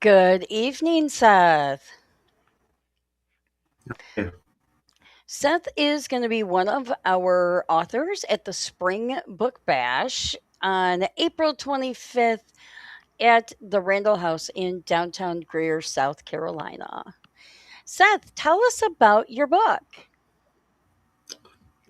Good evening, Seth. Yeah. Seth is going to be one of our authors at the Spring Book Bash on April 25th at the Randall House in downtown Greer, South Carolina. Seth, tell us about your book.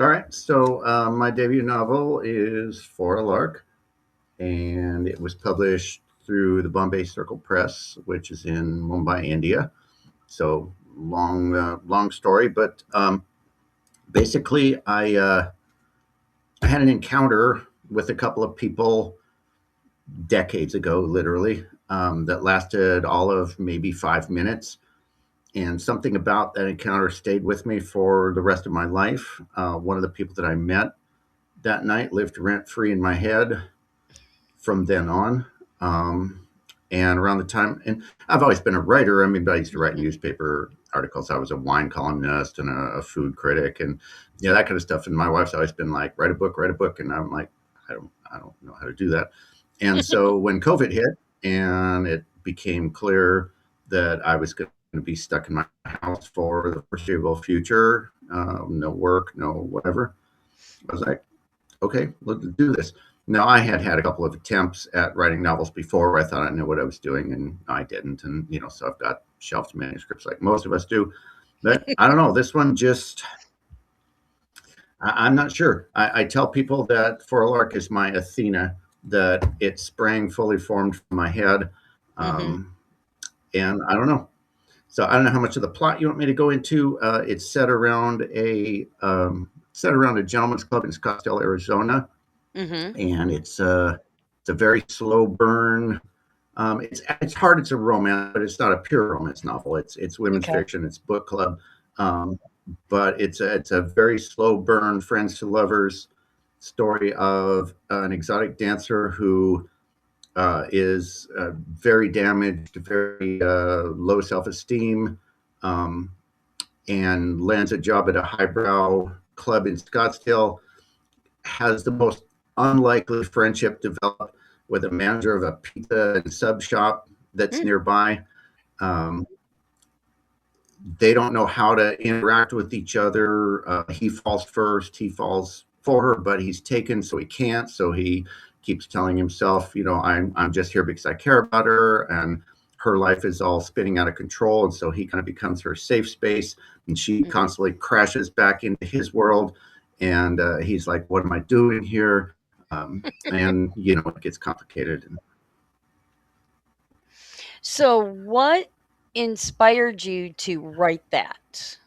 All right. So my debut novel is For a Lark, and it was published through the Bombay Circle Press, which is in Mumbai, India. So long story, but basically, I had an encounter with a couple of people decades ago, literally, that lasted all of maybe 5 minutes. And something about that encounter stayed with me for the rest of my life. One of the people that I met that night lived rent free in my head from then on. Um, and around the time, and I've always been a writer. I mean, I used to write newspaper articles. I was a wine columnist and a food critic, and that kind of stuff. And my wife's always been like, write a book, and I'm like, I don't know how to do that. And so when COVID hit, and it became clear that I was going to be stuck in my house for the foreseeable future, no work, no whatever, I was like, okay, let's do this. Now, I had had a couple of attempts at writing novels before where I thought I knew what I was doing, and I didn't. And, so I've got shelved manuscripts like most of us do. But I don't know, this one just, I'm not sure. I tell people that For a Lark is my Athena, that it sprang fully formed from my head. Mm-hmm. Um, and I don't know. So I don't know how much of the plot you want me to go into. It's set around a gentleman's club in Scottsdale, Arizona, Mm-hmm. and it's a very slow burn. It's hard. It's a romance, but it's not a pure romance novel. It's women's Okay. fiction. It's book club, um, but it's a very slow burn. Friends to lovers story of an exotic dancer who is very damaged, very low self esteem, um, and lands a job at a highbrow club in Scottsdale, has the most unlikely friendship develop with a manager of a pizza and sub shop that's Mm. nearby. Um, they don't know how to interact with each other. He falls first, he falls for her, but he's taken, so he can't. So he keeps telling himself, I'm just here because I care about her, and her life is all spinning out of control. And so he kind of becomes her safe space, and she Mm-hmm. constantly crashes back into his world. And he's like, "What am I doing here?" And it gets complicated. And So, what inspired you to write that?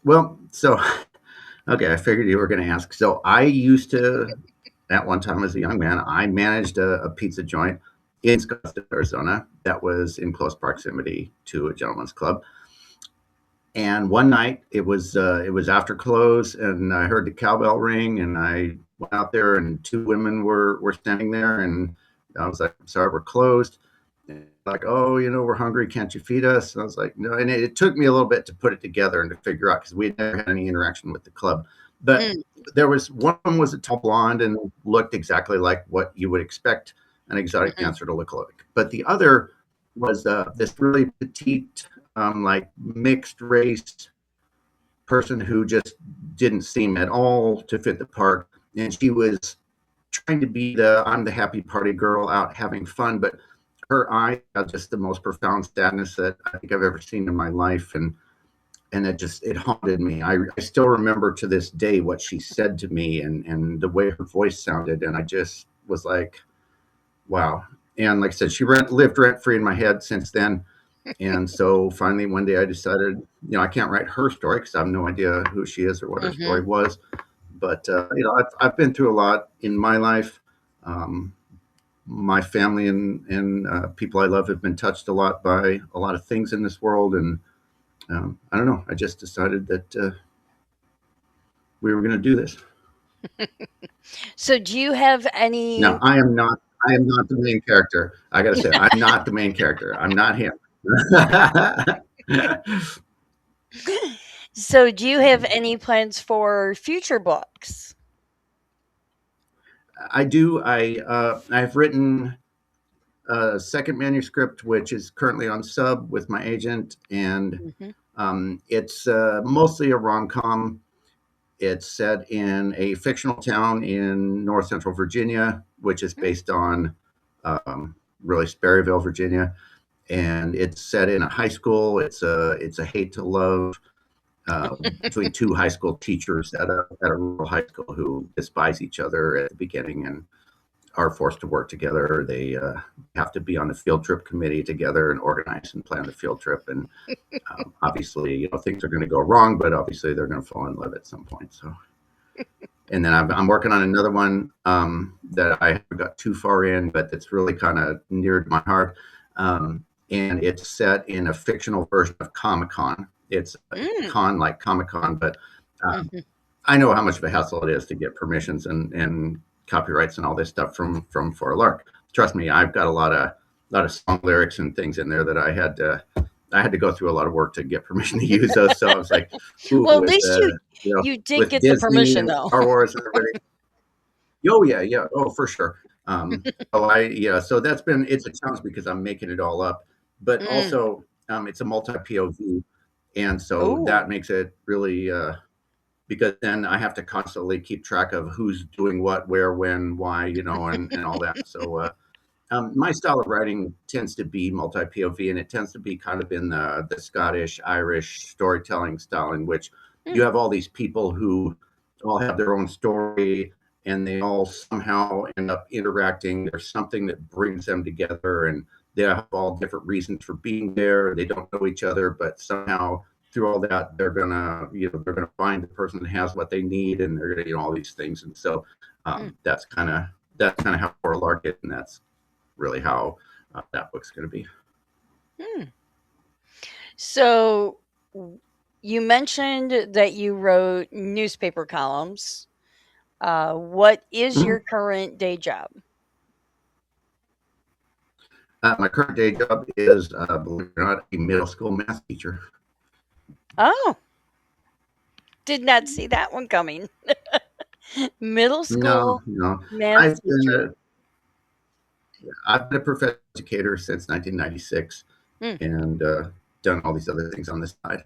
well, so okay, I figured you were going to ask. So I used to, at one time as a young man, I managed a pizza joint in Scottsdale, Arizona, that was in close proximity to a gentleman's club. And one night it was after close, and I heard the cowbell ring, and I went out there, and two women were standing there, and I was like, "Sorry, we're closed." And like, "Oh, we're hungry. Can't you feed us?" And I was like, "No." And it took me a little bit to put it together and to figure out, because we had never had any interaction with the club. But Mm. there was one of them was a tall blonde and looked exactly like what you would expect an exotic Mm-hmm. dancer to look like. But the other was this really petite, like mixed race person who just didn't seem at all to fit the part. And she was trying to be the I'm the happy party girl out having fun, but her eyes had just the most profound sadness that I think I've ever seen in my life. And it haunted me. I still remember to this day what she said to me, and the way her voice sounded. And I just was like, wow. And like I said, lived rent free in my head since then. And so finally, one day I decided, I can't write her story because I have no idea who she is or what her story Mm-hmm. was. But, I've been through a lot in my life. Um, my family and people I love have been touched a lot by a lot of things in this world. And I don't know, I just decided that we were going to do this. So, do you have any? Now, I am not the main character. I got to say, I'm not the main character. I'm not him. So, do you have any plans for future books? I do. I've written. a second manuscript, which is currently on sub with my agent, and Hmm. it's mostly a rom com. It's set in a fictional town in north central Virginia, which is based on really Sperryville, Virginia, and it's set in a high school. It's a hate to love between two high school teachers at a rural high school who despise each other at the beginning and are forced to work together. They have to be on the field trip committee together and organize and plan the field trip. And obviously, things are going to go wrong, but obviously they're going to fall in love at some point. So, and then I'm working on another one that I haven't got too far in, but it's really kind of near to my heart. And it's set in a fictional version of Comic Con. It's a Mm. con like Comic Con, but Hmm. I know how much of a hassle it is to get permissions and copyrights and all this stuff from For a Lark. Trust me, I've got a lot of song lyrics and things in there that I had to go through a lot of work to get permission to use those. So I was like, ooh, Well, at least you did with get the Disney permission and though. Star Wars and everything. Oh yeah, yeah, oh for sure. So that's been it's a challenge because I'm making it all up, but Mm. also it's a multi POV, and so Oh. that makes it really because then I have to constantly keep track of who's doing what, where, when, why, and all that. So my style of writing tends to be multi POV, and it tends to be kind of in the Scottish, Irish storytelling style, in which you Mm. have all these people who all have their own story, and they all somehow end up interacting. There's something that brings them together, and they have all different reasons for being there. They don't know each other, but somehow through all that, they're gonna find the person that has what they need, and they're gonna all these things. And so Mm. that's kind of how For a Lark is, and that's really how that book's going to be. Mm. So you mentioned that you wrote newspaper columns. What is Mhm. your current day job? My current day job is, believe it or not, a middle school math teacher. Oh, did not see that one coming. Middle No, school no, math I've been teacher. a, I've been a professional educator since 1996, Hmm. and done all these other things on this side.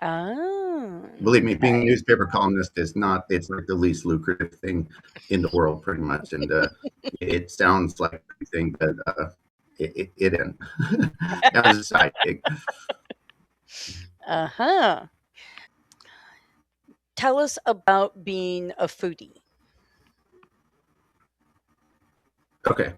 Oh, Believe me, being a okay. newspaper columnist is not, it's like the least lucrative thing in the world, pretty much. And it sounds like everything, but it isn't. As a side gig. Uh huh. Tell us about being a foodie. Okay.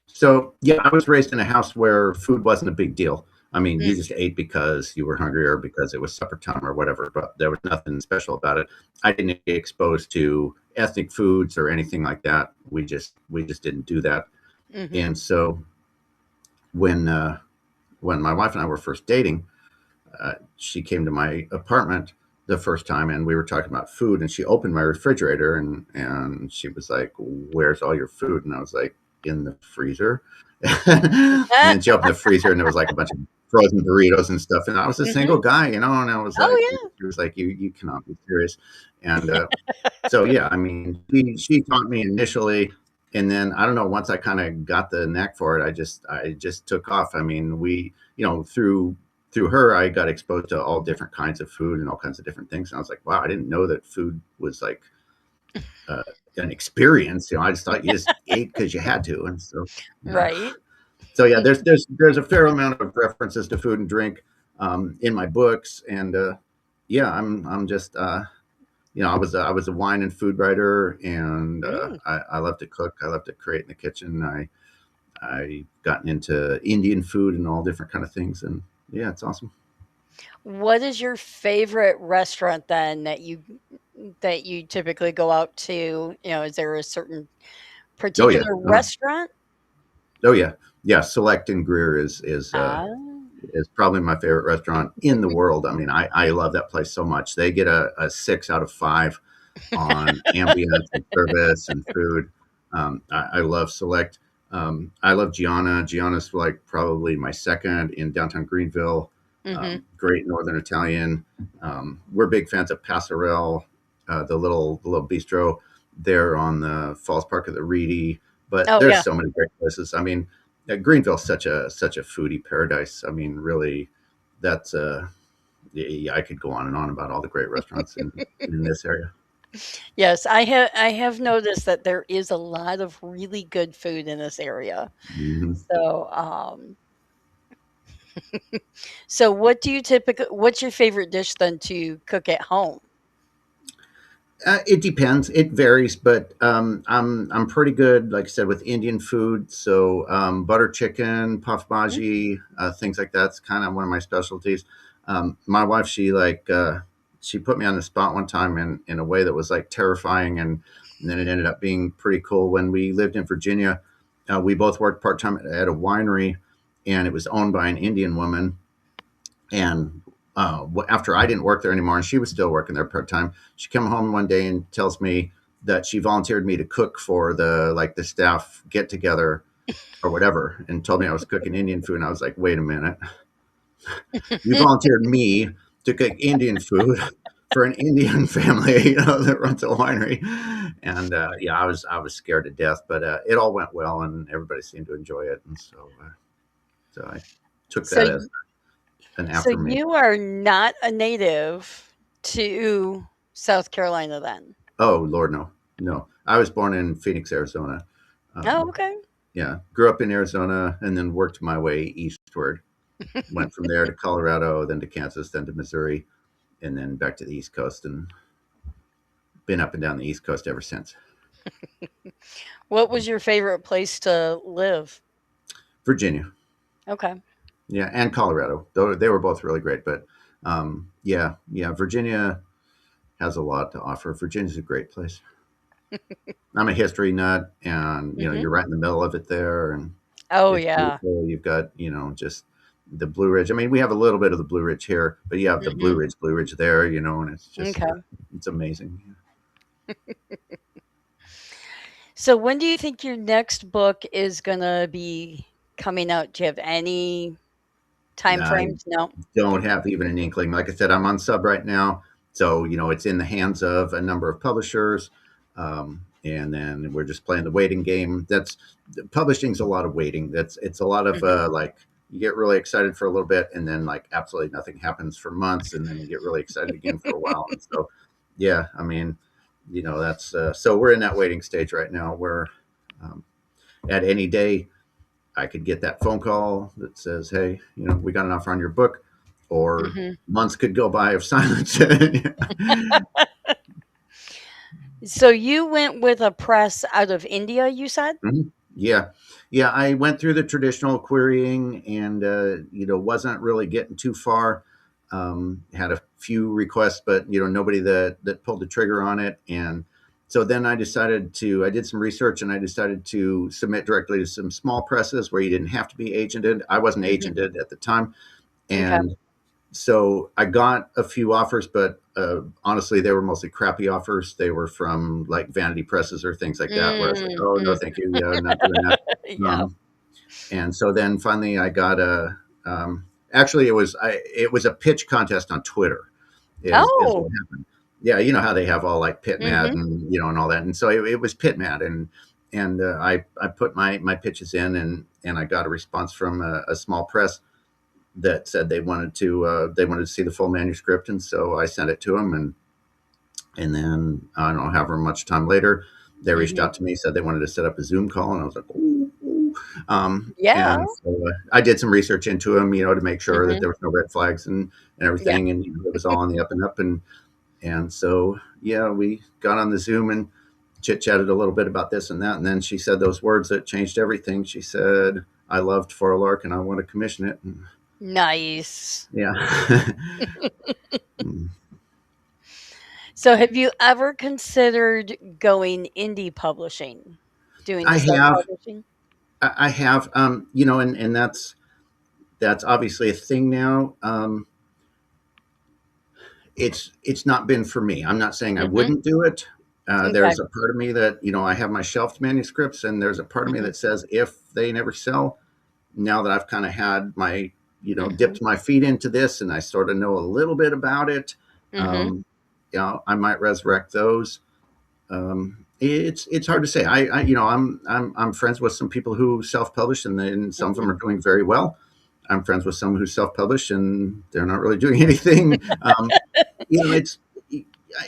So yeah, I was raised in a house where food wasn't a big deal. I mean, Mm. you just ate because you were hungry or because it was supper time or whatever, but there was nothing special about it. I didn't get exposed to ethnic foods or anything like that. We just didn't do that. Hmm. And so when when my wife and I were first dating, she came to my apartment the first time and we were talking about food, and she opened my refrigerator and she was like, "Where's all your food?" And I was like, "In the freezer." And then she opened the freezer and there was like a bunch of frozen burritos and stuff, and I was a Hmm. single guy, and I was like, Oh she was like, "You cannot be serious." And so yeah, I mean, she taught me initially, and then I don't know. Once I kind of got the knack for it, I just took off. I mean, through her, I got exposed to all different kinds of food and all kinds of different things. And I was like, wow, I didn't know that food was like uh, an experience. I just thought you just ate because you had to. And so, yeah. yeah. Right. So yeah, there's a fair amount of references to food and drink in my books, and yeah, I'm just I was a wine and food writer, and Mm. I love to cook. I love to create in the kitchen. I gotten into Indian food and all different kind of things, and yeah, it's awesome. What is your favorite restaurant then that you typically go out to? Is there a certain Oh yeah, particular restaurant? oh yeah, yeah. Select and Greer Ah. is probably my favorite restaurant in the world. I mean, I love that place so much. They get a 6 out of 5 on ambience and service and food. I love Select. I love Gianna. Gianna's like probably my second in downtown Greenville. Mhm. Great Northern Italian. We're big fans of Passerelle, the little bistro there on the Falls Park of the Reedy. But Oh there's yeah. so many great places. I mean, Greenville's such a foodie paradise. I mean, really, that's yeah, I could go on and on about all the great restaurants in this area. Yes, I have noticed that there is a lot of really good food in this area. Hmm. So, so what do you typically what's your favorite dish then to cook at home? It depends. It varies, but I'm pretty good, like I said, with Indian food. So butter chicken, puff Mm, bhaji, things like that's kind of one of my specialties. My wife, she put me on the spot one time in a way that was like terrifying, and then it ended up being pretty cool. When we lived in Virginia, we both worked part time at a winery, and it was owned by an Indian woman. And after I didn't work there anymore, and she was still working there part time, she came home one day and tells me that she volunteered me to cook for the staff get together or whatever, and told me I was cooking Indian food. And I was like, wait a minute, you volunteered me to cook Indian food for an Indian family, that runs a winery. And yeah, I was scared to death, but it all went well, and everybody seemed to enjoy it, and so I took So that as an so affirmation. you are not a native to South Carolina then? Oh Lord, no, no. I was born in Phoenix, Arizona. Oh, Um, okay. yeah, grew up in Arizona, and then worked my way eastward. Went from there to Colorado, then to Kansas, then to Missouri, and then back to the East Coast, and been up and down the East Coast ever since. What was your favorite place to live? Virginia, Okay. yeah, and Colorado. Though they were both really great, but yeah, yeah, Virginia has a lot to offer. Virginia's a great place. I'm a history nut, and Mhm. you're right in the middle of it there, and Oh, it's yeah. beautiful. You've got just the Blue Ridge. I mean, we have a little bit of the Blue Ridge here, but you have the Mhm. Blue Ridge there, and it's just Okay. it's amazing. So when do you think your next book is gonna be coming out? Do you have any time I frames? No? don't have even an inkling. Like I said, I'm on sub right now, so it's in the hands of a number of publishers, and then we're just playing the waiting game. That's Publishing's a lot of waiting. It's a lot of Mhm. like, you get really excited for a little bit, and then like absolutely nothing happens for months, and then you get really excited again for a while. And so, yeah, I mean, that's so we're in that waiting stage right now, where um, at any day I could get that phone call that says, "Hey, we got an offer on your book," or Mhm. months could go by of silence. So you went with a press out of India, you said? Mhm. Yeah, yeah. I went through the traditional querying, and wasn't really getting too far. Had a few requests, but nobody that pulled the trigger on it. And so then I did some research, and I decided to submit directly to some small presses where you didn't have to be agented. I wasn't Mhm. agented at the time, Okay. and so I got a few offers, but honestly, they were mostly crappy offers. They were from like vanity presses or things like that, where I was like, Mm, "Oh no, mm. thank you. Yeah, I'm not doing that." Yeah. Um, and so then finally, I got a. Actually, it was a pitch contest on Twitter, is Oh. what happened. Yeah, you know how they have all like Pit Mad Mhm. and all that, and so it was Pit Mad, and I put my pitches in, and I got a response from a small press that said they wanted to see the full manuscript, and so I sent it to them, and then I don't know, however much time later, they reached Mhm. out to me, said they wanted to set up a Zoom call, and I was like, ooh, ooh. Yeah. And so I did some research into them, to make sure that Mhm. there was no red flags and Yeah. everything, and it was all on the up and up, and so yeah, we got on the Zoom and chit chatted a little bit about this and that, and then she said those words that changed everything. She said, "I loved For a Lark, and I want to commission it." And Nice. yeah. So have you ever considered going indie publishing? Doing I have, self-publishing? I have, and that's obviously a thing now. It's not been for me. I'm not saying I Mhm. wouldn't do it. Okay. There's a part of me that I have my shelved manuscripts, and there's a part of me Mhm. that says if they never sell, now that I've kind of had my Mhm. dipped my feet into this, and I sort of know a little bit about it, Mhm. um, I might resurrect those. It's hard to say. I'm friends with some people who self-publish, and then some of Mhm. them are doing very well. I'm friends with some who self-publish, and they're not really doing anything. It's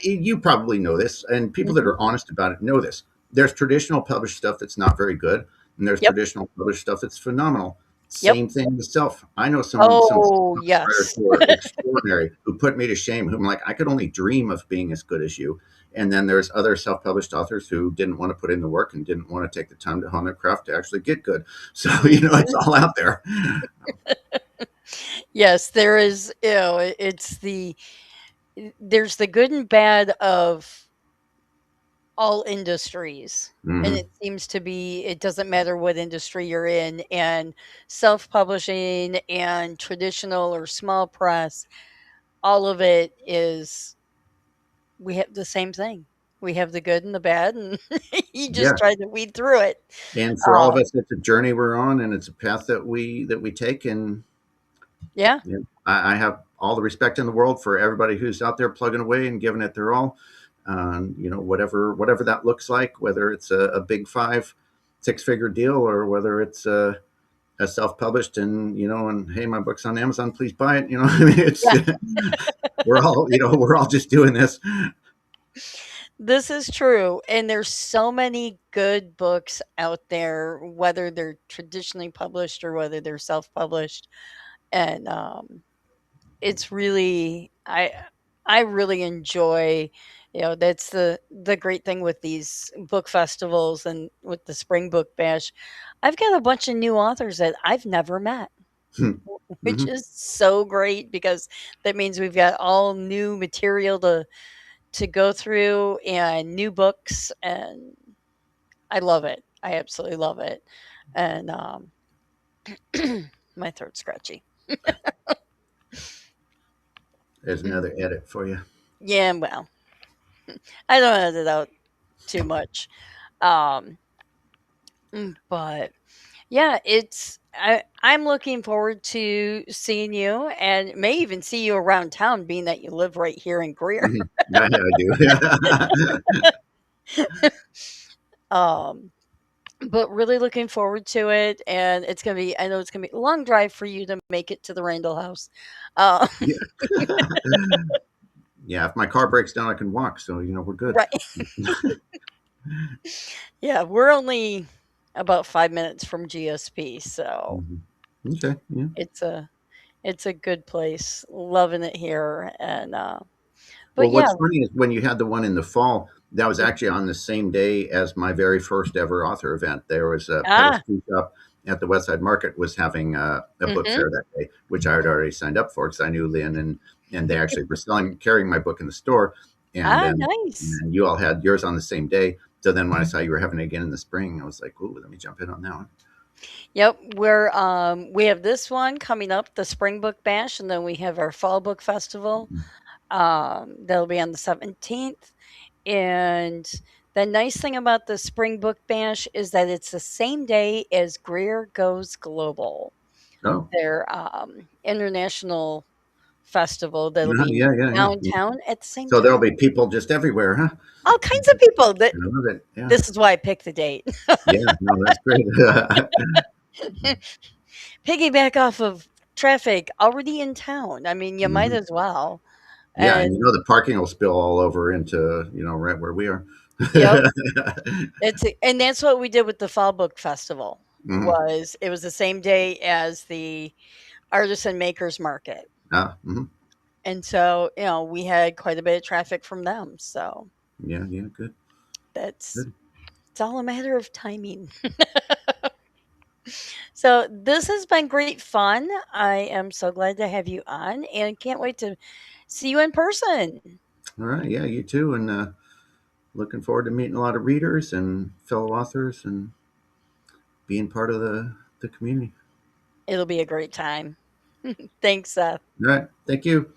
you probably know this, and people that Mhm. are honest about it know this. There's traditional published stuff that's not very good, and there's Yep. traditional published stuff that's phenomenal. Yep. Same thing with self. I know some Oh, writers yes. who are extraordinary who put me to shame. Who I'm like, I could only dream of being as good as you. And then there's other self-published authors who didn't want to put in the work and didn't want to take the time to hone their craft to actually get good. So it's Mhm. all out there. Yes, there is, it's there's the good and bad of all industries. And Hmm. it seems to be it doesn't matter what industry you're in, and self-publishing and traditional or small press, all of it is we have the same thing. We have the good and the bad, and you just Yeah, try to weed through it. and for all of Uh, us, it's a journey we're on, and it's a path that we take. And yeah. yeah, I have all the respect in the world for everybody who's out there plugging away and giving it their all. Whatever that looks like, whether it's a big five, six-figure deal, or whether it's a self-published and hey, my book's on Amazon, please buy it. I mean, it's Yeah. we're all just doing this. This is true, and there's so many good books out there, whether they're traditionally published or whether they're self-published, and, it's really I really enjoy, that's the great thing with these book festivals and with the Spring Book Bash. I've got a bunch of new authors that I've never met, which Hmm. is so great because that means we've got all new material to go through and new books, and I love it. I absolutely love it. And my throat's scratchy. There's another edit for you. Yeah, well, I don't edit out too much. Um, but yeah, I'm looking forward to seeing you and may even see you around town, being that you live right here in Greer. Hmm. Yeah, I do. Um, but really looking forward to it, and I know it's gonna be a long drive for you to make it to the Randall house. Uh, Yeah. Yeah, if my car breaks down, I can walk. So we're good. right. Yeah, we're only about 5 minutes from GSP, so Hmm. Okay. Yeah. it's a it's a good place. Loving it here, and but Well, yeah. what's funny is when you had the one in the fall, that was actually on the same day as my very first ever author event. There was a Pedal Ah, Ski Shop at the Westside Market was having a book mhm. fair that day, which I had already signed up for because I knew Lynn and they actually were carrying my book in the store, and Ah, then nice. and you all had yours on the same day. So then when I saw you were having it again in the spring, I was like, "Ooh, let me jump in on that one." Yep, we have this one coming up, the Spring Book Bash, and then we have our Fall Book Festival. That'll be on the 17th. And the nice thing about the Spring Book Bash is that it's the same day as Greer Goes Global, Oh, their international festival that'll be yeah, yeah, yeah, yeah. downtown at the same So there'll time. be people just everywhere, huh? All kinds of people. That I love it. Yeah, This is why I picked the date. yeah. No, that's great. Piggyback off of traffic already in town. I mean, you might Mhm. as well. Yeah, and And the parking will spill all over into right where we are. yep, and that's what we did with the Fall Book Festival. Hmm. It was the same day as the Artisan Makers Market. Ah, hmm. And so, we had quite a bit of traffic from them. So Yeah, yeah, good, that's good. it's all a matter of timing. So this has been great fun. I am so glad to have you on and can't wait to see you in person. All right, yeah, you too, and looking forward to meeting a lot of readers and fellow authors and being part of the community. It'll be a great time. Thanks, Seth. All right, thank you.